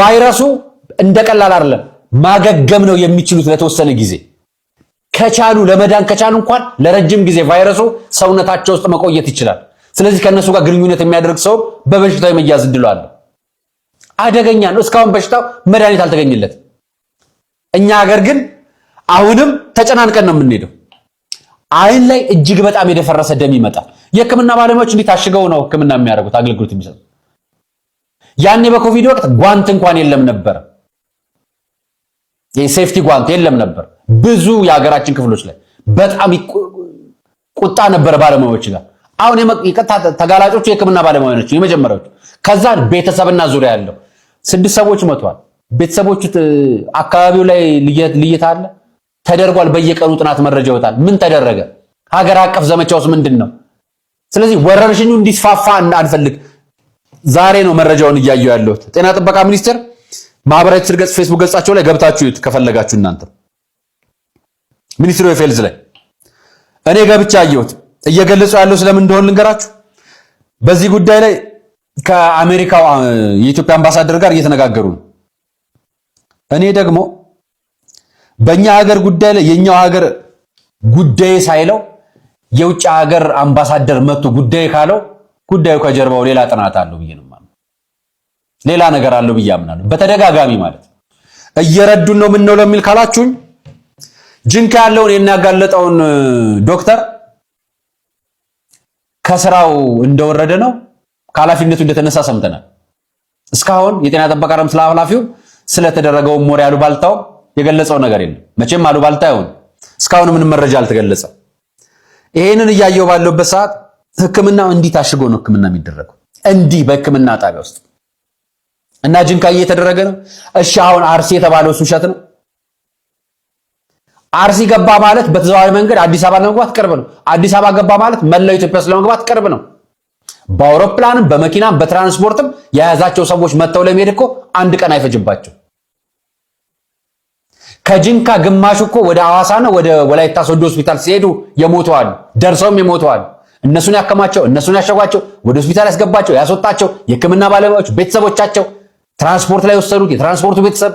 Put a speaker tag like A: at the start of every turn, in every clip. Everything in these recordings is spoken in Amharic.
A: ቫይረሱ እንደቀላል አይደለም ማገገም ነው የሚችሉት ለተወሰነ ጊዜ ከቻሉ ለመዳን ከቻሉ እንኳን ለረጅም ጊዜ ቫይረሱ ሰውነታቸው ውስጥ መቆየት ይችላል ስለዚህ ከነሱ ጋር ግንኙነት የሚያደርግ ሰው በበሽታው የመያዝ እድሉ አለ አደገኛ ነው እስካሁን በሽታው መድኃኒት አልተገኘለት እኛ ሀገር ግን አሁንም ተጨናንቀን ነው የምንሄደው አይን ላይ እጅግ በጣም የደፈረሰ ደም ይመጣል የህክምና ባለሙያዎች እንዲታሽገው ነው ህክምና የሚያደርጉት አገልግሎት የሚሰጡ ያኔ በኮቪድ ወቅት ጓንት እንኳን የለም ነበር የሴፍቲ ጓንት የለም ነበር ብዙ የሀገራችን ክፍሎች ላይ በጣም ቁጣ ነበር ባለሙያዎች ጋር አሁን የቀጣ ተጋላጮቹ የህክምና ባለሙያዎች የመጀመሪያዎቹ ከዛ ቤተሰብና ዙሪያ ያለው 6 ሰዎች ሞተዋል ቤተሰቦቹ አካባቢው ላይ ልየት አለ ተደርጓል በየቀኑ ጥናት መረጃ ይወጣል ምን ተደረገ ሀገር አቀፍ ዘመቻውስ ምንድነው ስለዚህ ወረርሽኙ እንዲስፋፋ አንፈልግ ዛሬ ነው መረጃውን ያያዩ ያለው ጤና ጥበቃ ሚኒስቴር ማህበራዊ ትስስር ፌስቡክ ገጻቸው ላይ ገብታችሁ ከፈለጋችሁ እናንተ ሚኒስትሩ ፌልዝ ላይ እኔ ገብቻ አየሁት እየገለጹ ያለው ስለምን እንደሆነ ልንገራችሁ በዚህ ጉዳይ ላይ ከአሜሪካው የኢትዮጵያ አምባሳደር ጋር እየተነጋገሩ ነው እኔ ደግሞ በእኛ ሀገር ጉዳይ ላይ የኛው ሀገር ጉዳይ ሳይለው የውጭ ሀገር አምባሳደር መጥቶ ጉዳይ ካለው ጉዳዩ ከጀርባው ሌላ ጥናት አለው ብዬ ነው ማለት ሌላ ነገር አለው ብዬ አምናለሁ በተደጋጋሚ ማለት እየረዱን ነው ምን ነው ለሚል ካላችሁኝ ጅንካ ያለውን የሚያጋለጠውን ዶክተር ከስራው እንደወረደ ነው ካላፊነቱ እንደተነሳ ሰምተናል እስካሁን የጤና ጥበቃ ረምስላ ኃላፊው ስለተደረገው ሞር ያሉ ባልታው የገለጸው ነገር የለም መቼም አሉ ባልታው እስካሁን ምን መረጃ አልተገለጸ ይሄንን ያያየው ባለበት ሰዓት ህክምናው እንዲህ ታሽጎ ነው ህክምና የሚደረገው እንዲህ በህክምና ጣቢያ ውስጥ እና ጅንካ እየተደረገ ነው እሺ አሁን አርሲ የተባለው ሱሸት ነው አርሲ ገባ ማለት በተዘዋዋሪ መንገድ አዲስ አበባ ለመግባት ቅርብ ነው አዲስ አበባ ገባ ማለት መላው ኢትዮጵያ ለመግባት ቅርብ ነው በአውሮፕላንም በመኪናም በትራንስፖርትም የያዛቸው ሰዎች መተው ለመሄድ እኮ አንድ ቀን አይፈጅባቸው ከጅንካ ግማሽ እኮ ወደ ሐዋሳ ነው ወደ ወላይታ ሶዶ ሆስፒታል ሲሄዱ የሞተዋል ደርሰውም የሞተዋል እነሱን ያከማቸው እነሱን ያሸጓቸው ወደ ሆስፒታል ያስገባቸው ያስወጣቸው የህክምና ባለሙያዎች ቤተሰቦቻቸው ትራንስፖርት ላይ ወሰዱት የትራንስፖርቱ ቤተሰብ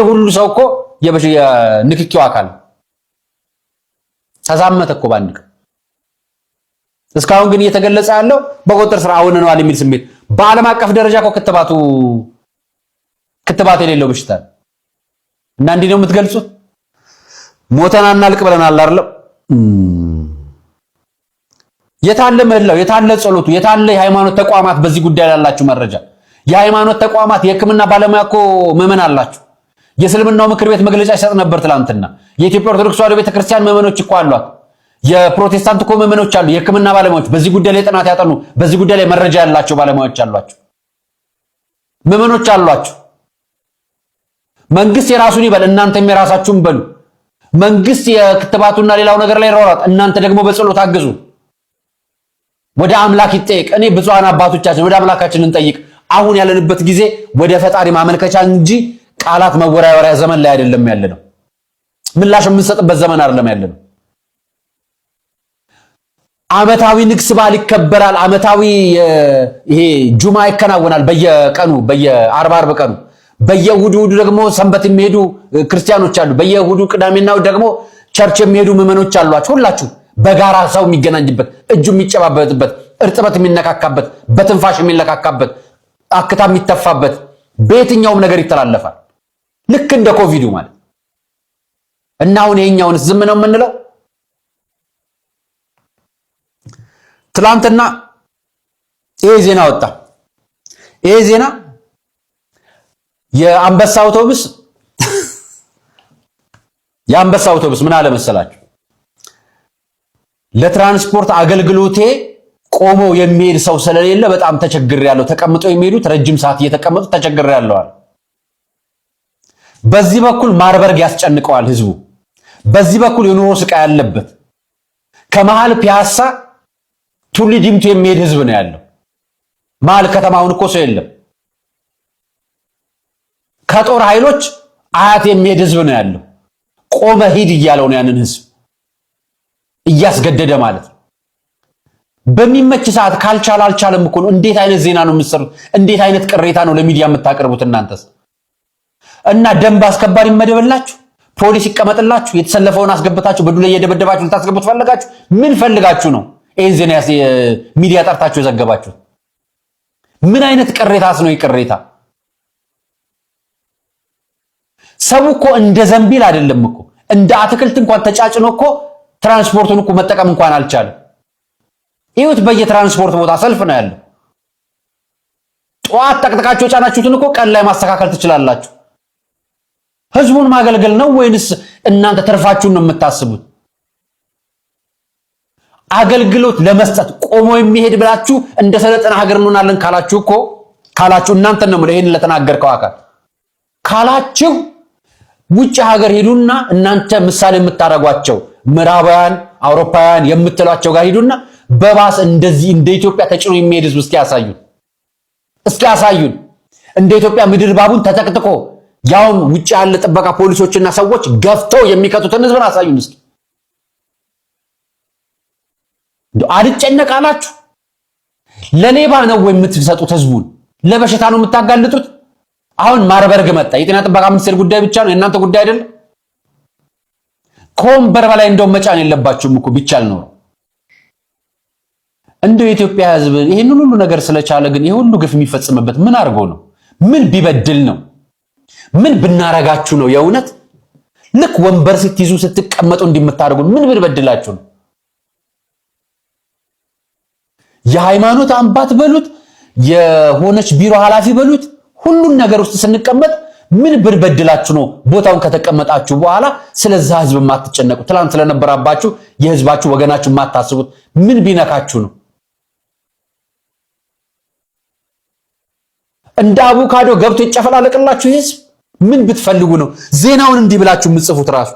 A: ሁሉ ሰው እኮ የንክኪው አካል ተዛመተ እኮ ባንድ እስካሁን ግን እየተገለጸ ያለው በቁጥር ስራ አሁን ነው የሚል ስሜት በዓለም አቀፍ ደረጃ እኮ ክትባት የሌለው በሽታ እና እንዲህ ነው የምትገልጹት ሞተና እናልቅ ብለናል አይደል የታለ መላው የታለ ጸሎቱ የታለ የሃይማኖት ተቋማት በዚህ ጉዳይ ያላችሁ መረጃ የሃይማኖት ተቋማት የህክምና ባለሙያ እኮ መመን አላችሁ የእስልምናው ምክር ቤት መግለጫ ይሰጥ ነበር ትላንትና የኢትዮጵያ ኦርቶዶክስ ተዋሕዶ ቤተክርስቲያን መመኖች እኮ አሏት የፕሮቴስታንት እኮ መመኖች አሉ የህክምና ባለሙያዎች በዚህ ጉዳይ ላይ ጥናት ያጠኑ በዚህ ጉዳይ ላይ መረጃ ያላቸው ባለሙያዎች አሏቸው መመኖች አሏቸው መንግስት የራሱን ይበል እናንተም የራሳችሁን በሉ መንግስት የክትባቱና ሌላው ነገር ላይ ይሯሯጥ እናንተ ደግሞ በጸሎት አግዙ ወደ አምላክ ይጠይቅ እኔ ብዙሃን አባቶቻችን ወደ አምላካችን እንጠይቅ አሁን ያለንበት ጊዜ ወደ ፈጣሪ ማመልከቻ እንጂ ቃላት መወራወሪያ ዘመን ላይ አይደለም ያለነው ምላሽ የምንሰጥበት ዘመን አይደለም ያለነው አመታዊ ንግስ በዓል ይከበራል አመታዊ ይሄ ጁማ ይከናወናል በየቀኑ በየ40 ቀኑ በየእሁዱ ደግሞ ሰንበት የሚሄዱ ክርስቲያኖች አሉ በየእሁዱ ቅዳሜና ደግሞ ቸርች የሚሄዱ ምዕመኖች አሏችሁ ሁላችሁ በጋራ ሰው የሚገናኝበት እጁ የሚጨባበጥበት እርጥበት የሚነካካበት በትንፋሽ የሚለካካበት አክታ የሚተፋበት በየትኛውም ነገር ይተላለፋል ልክ እንደ ኮቪዱ ማለት እና አሁን ይሄኛውን ዝም ነው የምንለው ትላንትና ይሄ ዜና ወጣ ይሄ ዜና የአንበሳ አውቶቡስ ምን አለ መሰላችሁ ለትራንስፖርት አገልግሎቴ ቆሞ የሚሄድ ሰው ስለሌለ በጣም ተቸግሬያለሁ ተቀምጦ የሚሄዱት ረጅም ሰዓት እየተቀመጡ ተቸግሬያለሁ አለ በዚህ በኩል ማርበርግ ያስጨንቀዋል ህዝቡ በዚህ በኩል የኑሮ ስቃይ ያለበት ከመሃል ፒያሳ ቱሊ ዲምቱ የሚሄድ ህዝብ ነው ያለው መሃል ከተማውን እኮ ሰው የለም ከጦር ኃይሎች አያት የሚሄድ ህዝብ ነው ያለው ቆመ ሂድ እያለው ነው ያንን ህዝብ እያስገደደ ማለት ነው በሚመች ሰዓት ካልቻለ አልቻለም እኮ ነው እንዴት አይነት ዜና ነው የምትሰሩት እንዴት አይነት ቅሬታ ነው ለሚዲያ የምታቀርቡት እናንተስ እና ደንብ አስከባሪ መደበላችሁ ፖሊስ ይቀመጥላችሁ የተሰለፈውን አስገብታችሁ በዱላ እየደበደባችሁ ልታስገቡት ፈልጋችሁ ምን ፈልጋችሁ ነው ይሄን ዜና ሚዲያ ጠርታችሁ ዘገባችሁ? ምን አይነት ቅሬታስ ነው ይቅሬታ? ሰው እኮ እንደ ዘንቢል አይደለም እኮ እንደ አትክልት እንኳን ተጫጭኖ እኮ ትራንስፖርቱን እኮ መጠቀም እንኳን አልቻለም። ይሁት በየትራንስፖርት ቦታ ሰልፍ ነው ያለው። ጧት ጠቅጥቃችሁ ጫናችሁትን እኮ ቀን ላይ ማስተካከል ትችላላችሁ። ህዝቡን ማገልገል ነው ወይንስ እናንተ ተርፋችሁን ነው የምታስቡት? አገልግሎት ለመስጠት ቆሞ የሚሄድ ብላችሁ እንደ ሰለጠነ ሀገር እንሆናለን ካላችሁ እናንተ ነው ማለት ይሄን ለተናገርከው አካል ካላችሁ ውጭ ሀገር ሄዱና እናንተ ምሳሌ የምታረጓቸው ምዕራባውያን አውሮፓውያን የምትሏቸው ጋር ሄዱና በባስ እንደዚህ እንደ ኢትዮጵያ ተጭኖ የሚሄድ ህዝብ እስኪ ያሳዩን። እንደ ኢትዮጵያ ምድር ባቡን ተጠቅጥቆ ያውም ውጭ ያለ ጥበቃ ፖሊሶችና ሰዎች ገፍተው የሚከቱትን ህዝብን አሳዩን እስኪ። አልጨነቃላችሁ? ለሌባ ነው ወይ የምትሰጡት? ህዝቡን ለበሽታ ነው የምታጋልጡት? አሁን ማርበርግ መጣ። የጤና ጥበቃ ሚኒስቴር ጉዳይ ብቻ ነው የእናንተ ጉዳይ አይደለም? ከወንበር በላይ እንደው መጫን የለባችሁም እኮ ቢቻል ነው። እንደው የኢትዮጵያ ህዝብ ይሄን ሁሉ ነገር ስለቻለ ግን ይሄ ሁሉ ግፍ የሚፈጽምበት ምን አድርጎ ነው? ምን ቢበድል ነው? ምን ብናረጋችሁ ነው? የእውነት ልክ ወንበር ስትይዙ ስትቀመጡ እንዲምታደርጉ ምን ብንበድላችሁ ነው? የሃይማኖት አምባት በሉት የሆነች ቢሮ ኃላፊ በሉት ሁሉን ነገር ውስጥ ስንቀመጥ ምን ብንበድላችሁ ነው ቦታውን ከተቀመጣችሁ በኋላ ስለዛ ህዝብ ማትጨነቁ? ትላንት ስለነበራባችሁ የህዝባችሁ ወገናችሁ ማታስቡት ምን ቢነካችሁ ነው? እንደ አቮካዶ ገብቶ ይጨፈላለቅላችሁ ህዝብ ምን ብትፈልጉ ነው ዜናውን እንዲህ ብላችሁ የምትጽፉት? ራሱ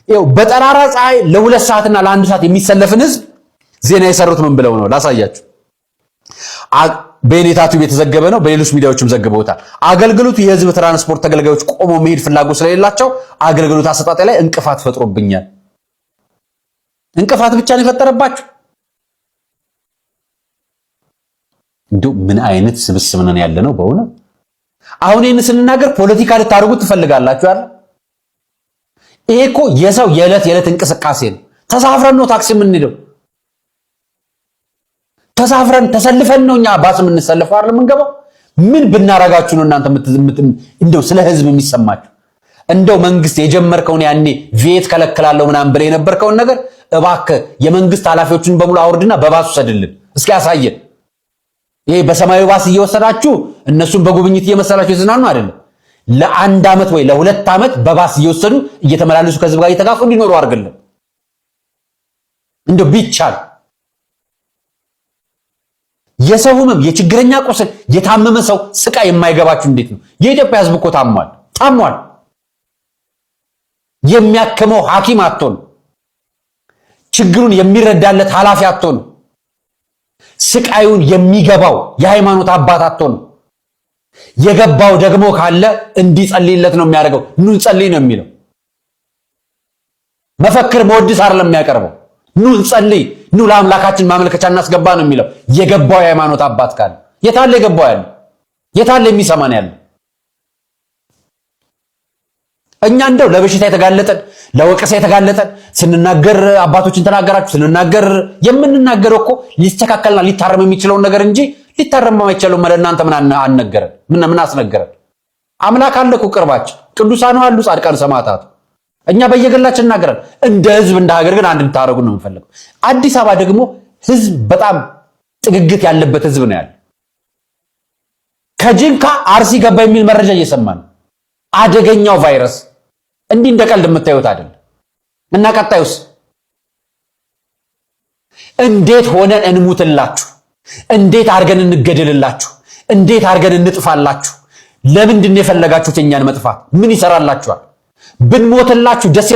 A: ይኸው በጠራራ ፀሐይ ለ2 ሰዓትና ለ1 ሰዓት የሚሰለፍን ህዝብ ዜና የሰሩት ምን ብለው ነው ላሳያችሁ። በኔታቱ የተዘገበ ነው፣ በሌሎች ሚዲያዎችም ዘግበውታል። አገልግሎቱ የህዝብ ትራንስፖርት ተገልጋዮች ቆሞ መሄድ ፍላጎት ስለሌላቸው አገልግሎት አሰጣጥ ላይ እንቅፋት ፈጥሮብኛል። እንቅፋት ብቻ ነው የፈጠረባችሁ? እንደው ምን አይነት ስብስብ ነን ያለ ነው በእውነት። አሁን ይህን ስንናገር ፖለቲካ ልታደርጉት ትፈልጋላችሁ አይደል? ይሄ እኮ የሰው የዕለት እንቅስቃሴ ነው። ተሳፍረን ነው ታክሲ የምንሄደው፣ ተሳፍረን ተሰልፈን ነው እኛ ባስ የምንሰልፈው አይደል የምንገባው። ምን ብናረጋችሁ ነው እናንተ እንደው ስለ ህዝብ የሚሰማችሁ? እንደው መንግስት የጀመርከውን ያኔ ቪኤት ከለከላለሁ ምናምን ብለህ የነበርከውን ነገር እባክህ የመንግስት ኃላፊዎችን በሙሉ አውርድና በባሱ ሰድልን እስኪ ያሳየን። ይሄ በሰማያዊ ባስ እየወሰዳችሁ እነሱን በጉብኝት እየመሰላችሁ ይዝናኑ አይደለም። ለ1 ዓመት ወይ ለ2 ዓመት በባስ እየወሰዱ እየተመላለሱ ከህዝብ ጋር እየተጋፉ እንዲኖሩ አድርግልን እንደው ቢቻል። የሰው ህመም፣ የችግረኛ ቁስል፣ የታመመ ሰው ስቃይ የማይገባችሁ እንዴት ነው? የኢትዮጵያ ህዝብ እኮ ታሟል። የሚያክመው ሐኪም አጥቶን፣ ችግሩን የሚረዳለት ኃላፊ አጥቶን፣ ስቃዩን የሚገባው የሃይማኖት አባት አጥቶን፣ የገባው ደግሞ ካለ እንዲጸልይለት ነው የሚያደርገው። ኑ እንጸልይ ነው የሚለው። መፈክር መወድስ አይደለም የሚያቀርበው። ኑ እንጸልይ፣ ኑ ለአምላካችን ማመልከቻ እናስገባ ነው የሚለው። የገባው የሃይማኖት አባት ካለ የታለ የገባው ያለ? የታለ የሚሰማን ያለ? እኛ እንደው ለበሽታ የተጋለጠን ለወቀሳ የተጋለጠን ስንናገር አባቶችን ተናገራችሁ ስንናገር የምንናገረው እኮ ሊስተካከልና ሊታረም የሚችለውን ነገር እንጂ ሊታረም የማይችለው ማለት እናንተ ምን አስነገረን? አምላክ አለ እኮ ቅርባችን፣ ቅዱሳኑ አሉ፣ ጻድቃን ሰማዕታቱ። እኛ በየገላችን እናገራለን። እንደ ህዝብ እንደ ሀገር ግን አንድ እንድታረጉ ነው የምፈልገው። አዲስ አበባ ደግሞ ህዝብ በጣም ጥግግት ያለበት ህዝብ ነው ያለ። ከጅንካ አርሲ ገባ የሚል መረጃ እየሰማን አደገኛው ቫይረስ እንዲህ እንደ ቀልድ የምታዩት አይደለም። እና ቀጣዩስ እንዴት ሆነን እንሙትላችሁ? እንዴት አድርገን እንገደልላችሁ? እንዴት አድርገን እንጥፋላችሁ? ለምንድን ነው የፈለጋችሁት የኛን መጥፋት? ምን ይሰራላችኋል? ብንሞትላችሁ ደስ